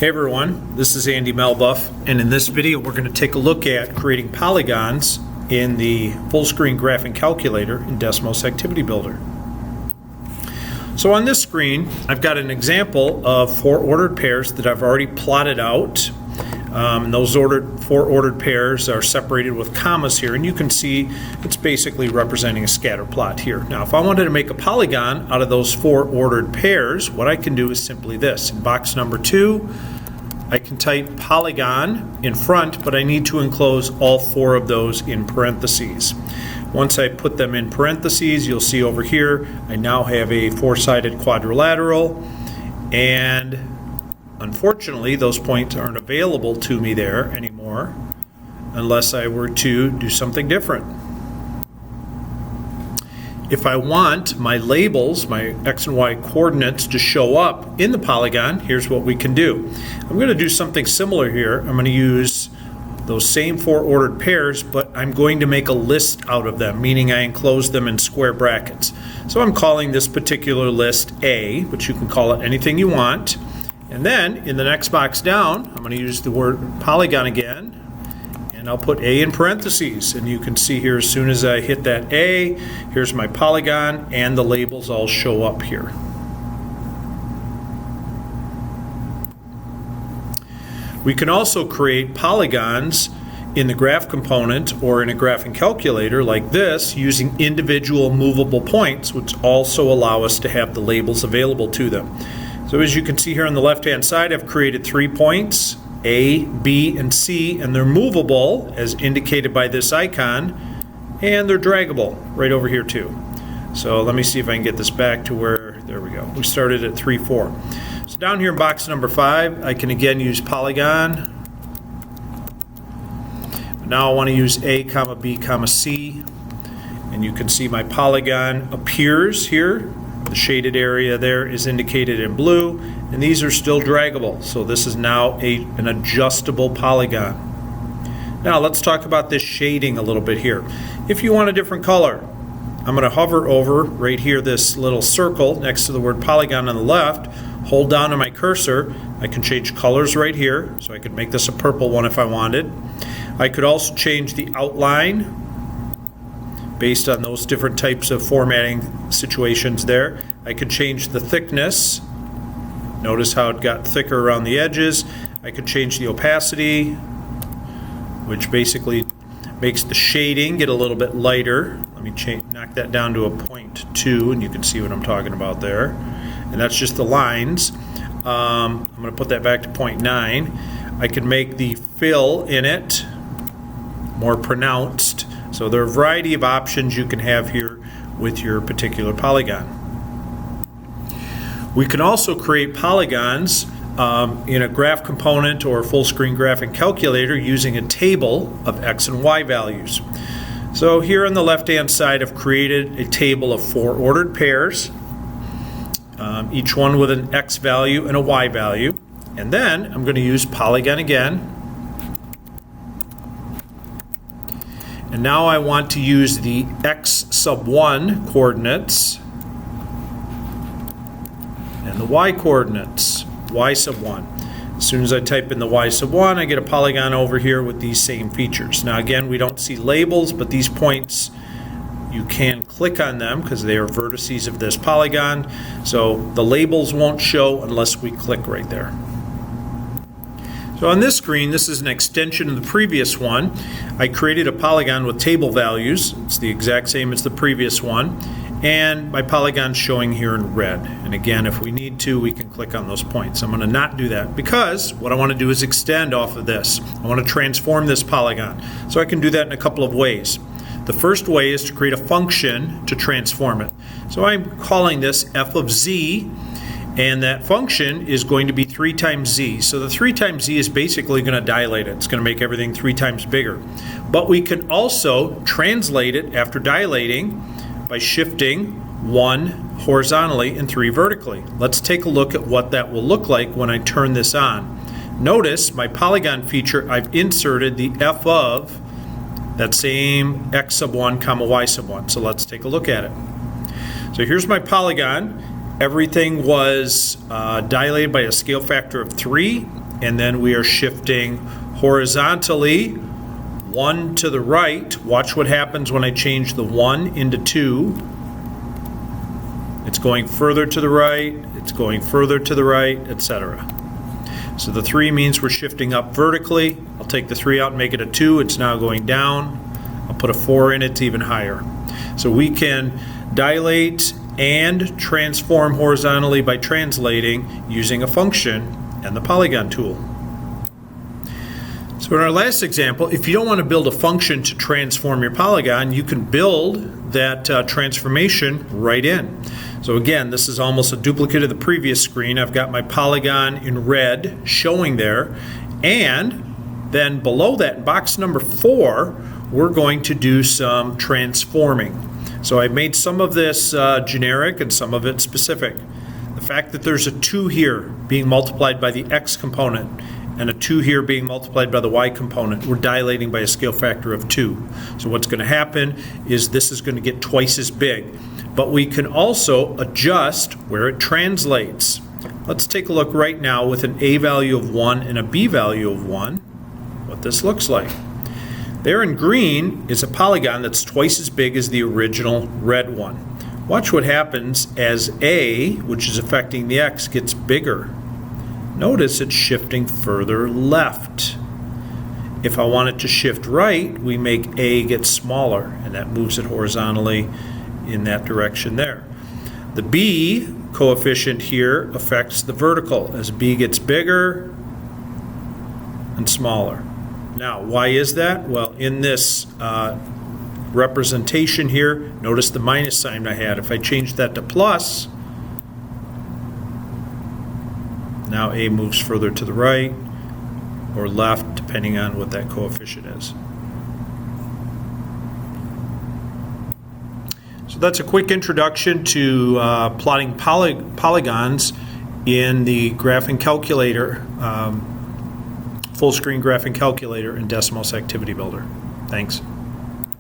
Hey everyone, this is Andy Melbuff, and in this video we're going to take a look at creating polygons in the full screen graphing calculator in Desmos Activity Builder. So on this screen I've got an example of four ordered pairs that I've already plotted out. And those four ordered pairs are separated with commas here, and you can see it's basically representing a scatter plot here. Now if I wanted to make a polygon out of those four ordered pairs, what I can do is simply this. In box number 2 I can type polygon in front, but I need to enclose all four of those in parentheses. Once I put them in parentheses, you'll see over here I now have a four-sided quadrilateral, and unfortunately those points aren't available to me there anymore unless I were to do something different. If I want my labels, my X and Y coordinates, to show up in the polygon, here's what we can do. I'm going to do something similar here. I'm going to use those same four ordered pairs, but I'm going to make a list out of them, meaning I enclose them in square brackets. So I'm calling this particular list A, but you can call it anything you want. And then in the next box down, I'm going to use the word polygon again, and I'll put A in parentheses. And you can see here, as soon as I hit that A, here's my polygon, and the labels all show up here. We can also create polygons in the graph component or in a graphing calculator like this using individual movable points, which also allow us to have the labels available to them. So as you can see here on the left-hand side, I've created 3 points, A, B, and C, and they're movable as indicated by this icon, and they're draggable right over here too. So let me see if I can get this back to where, there we go. We started at 3, 4. So down here in box number 5, I can again use polygon. Now I want to use A, comma, B, comma, C, and you can see my polygon appears here. The shaded area there is indicated in blue, and these are still draggable. So this is now an adjustable polygon. Now let's talk about this shading a little bit here. If you want a different color, I'm going to hover over right here this little circle next to the word polygon on the left, hold down on my cursor. I can change colors right here, so I could make this a purple one if I wanted. I could also change the outline based on those different types of formatting situations there. I could change the thickness. Notice how it got thicker around the edges. I could change the opacity, which basically makes the shading get a little bit lighter. Let me knock that down to a 0.2, and you can see what I'm talking about there. And that's just the lines. I'm going to put that back to 0.9. I can make the fill in it more pronounced. So there are a variety of options you can have here with your particular polygon. We can also create polygons in a graph component or a full screen graphing calculator using a table of X and Y values. So here on the left hand side I've created a table of 4 ordered pairs, each one with an X value and a Y value. And then I'm going to use polygon again. And now I want to use the X sub 1 coordinates and the Y coordinates, Y sub 1. As soon as I type in the Y sub 1, I get a polygon over here with these same features. Now again, we don't see labels, but these points, you can click on them because they are vertices of this polygon. So the labels won't show unless we click right there. So on this screen, this is an extension of the previous one. I created a polygon with table values. It's the exact same as the previous one. And my polygon's showing here in red. And again, if we need to, we can click on those points. I'm going to not do that because what I want to do is extend off of this. I want to transform this polygon. So I can do that in a couple of ways. The first way is to create a function to transform it. So I'm calling this f of z. And that function is going to be 3 times z. So the 3 times z is basically going to dilate it. It's going to make everything 3 times bigger. But we can also translate it after dilating by shifting 1 horizontally and 3 vertically. Let's take a look at what that will look like when I turn this on. Notice my polygon feature, I've inserted the f of that same x sub 1 comma y sub 1. So let's take a look at it. So here's my polygon. Everything was dilated by a scale factor of 3, and then we are shifting horizontally 1 to the right. Watch what happens when I change the 1 into 2. It's going further to the right, it's going further to the right, etc. So the 3 means we're shifting up vertically. I'll take the 3 out and make it a 2. It's now going down. I'll put a 4 in it to even higher. So we can dilate and transform horizontally by translating using a function and the polygon tool. So in our last example, if you don't want to build a function to transform your polygon, you can build that transformation right in. So again, this is almost a duplicate of the previous screen. I've got my polygon in red showing there, and then below that in box number 4, we're going to do some transforming. So I made some of this generic and some of it specific. The fact that there's a 2 here being multiplied by the x component and a 2 here being multiplied by the y component, we're dilating by a scale factor of 2. So what's going to happen is this is going to get twice as big. But we can also adjust where it translates. Let's take a look right now with an a value of 1 and a b value of 1, what this looks like. There in green is a polygon that's twice as big as the original red one. Watch what happens as A, which is affecting the x, gets bigger. Notice it's shifting further left. If I want it to shift right, we make A get smaller, and that moves it horizontally in that direction there. The B coefficient here affects the vertical as B gets bigger and smaller. Now, why is that? Well, in this representation here, notice the minus sign I had. If I change that to plus, now A moves further to the right or left, depending on what that coefficient is. So that's a quick introduction to plotting polygons in the graphing calculator, full screen graphing calculator in Decimos Activity Builder. Thanks.